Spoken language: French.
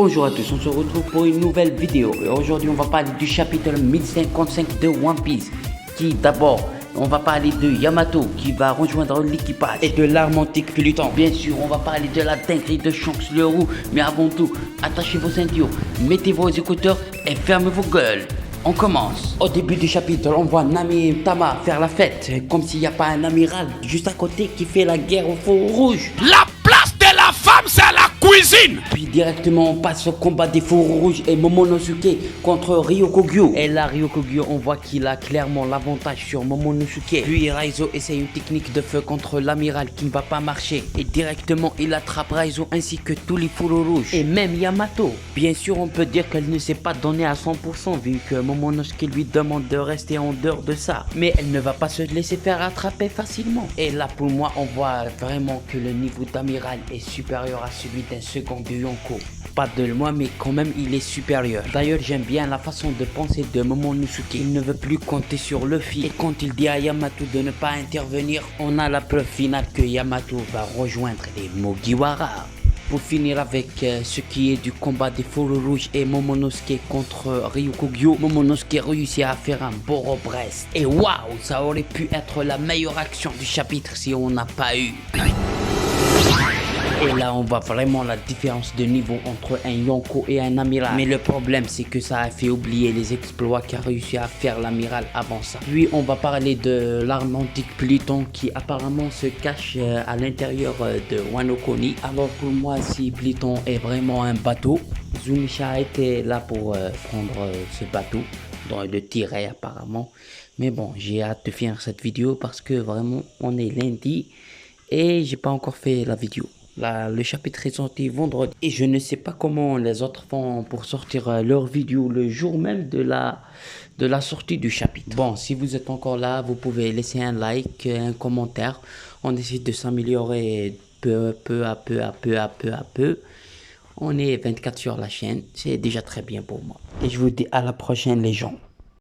Bonjour à tous, on se retrouve pour une nouvelle vidéo et aujourd'hui on va parler du chapitre 1055 de One Piece qui d'abord on va parler de Yamato qui va rejoindre l'équipage et de l'arme antique Pluton. Bien sûr on va parler de la dinguerie de Shanks le roux, mais avant tout attachez vos ceintures, mettez vos écouteurs et fermez vos gueules. On commence. Au début du chapitre, on voit Nami et Tama faire la fête, comme s'il n'y a pas un amiral juste à côté qui fait la guerre au feu rouge. La place de la femme, c'est la cuisine. Puis directement, on passe au combat des feux rouges et Momonosuke contre Ryokugyu. Et là, Ryokugyu, on voit qu'il a clairement l'avantage sur Momonosuke. Puis Raizo essaye une technique de feu contre l'amiral qui ne va pas marcher. Et directement, il attrape Raizo ainsi que tous les feux rouges. Et même Yamato. Bien sûr, on peut dire qu'elle ne s'est pas donnée à 100% vu que Momonosuke lui demande de rester en dehors de ça. Mais elle ne va pas se laisser faire attraper facilement. Et là, pour moi, on voit vraiment que le niveau d'amiral est supérieur à celui d'un second de Yonko. Pas de moi, mais quand même il est supérieur. D'ailleurs, j'aime bien la façon de penser de Momonosuke. Il ne veut plus compter sur Luffy. Et quand il dit à Yamato de ne pas intervenir, on a la preuve finale que Yamato va rejoindre les Mugiwara. Pour finir avec ce qui est du combat des feux rouges et Momonosuke contre Ryokugyu, Momonosuke réussit à faire un Boro-Brest. Et waouh, ça aurait pu être la meilleure action du chapitre si on n'a pas eu. Et là on voit vraiment la différence de niveau entre un Yonko et un amiral. Mais le problème c'est que ça a fait oublier les exploits qu'a réussi à faire l'amiral avant ça. Puis on va parler de l'arme antique Pluton qui apparemment se cache à l'intérieur de Wano Kuni. Alors pour moi si Pluton est vraiment un bateau, Zunisha était là pour prendre ce bateau, donc le tirer apparemment. Mais bon, j'ai hâte de finir cette vidéo parce que vraiment on est lundi et j'ai pas encore fait la vidéo. Là, le chapitre est sorti vendredi et je ne sais pas comment les autres font pour sortir leur vidéo le jour même de la sortie du chapitre. Bon, si vous êtes encore là, vous pouvez laisser un like, un commentaire. On essaie de s'améliorer peu à peu. On est 24 sur la chaîne, c'est déjà très bien pour moi. Et je vous dis à la prochaine les gens.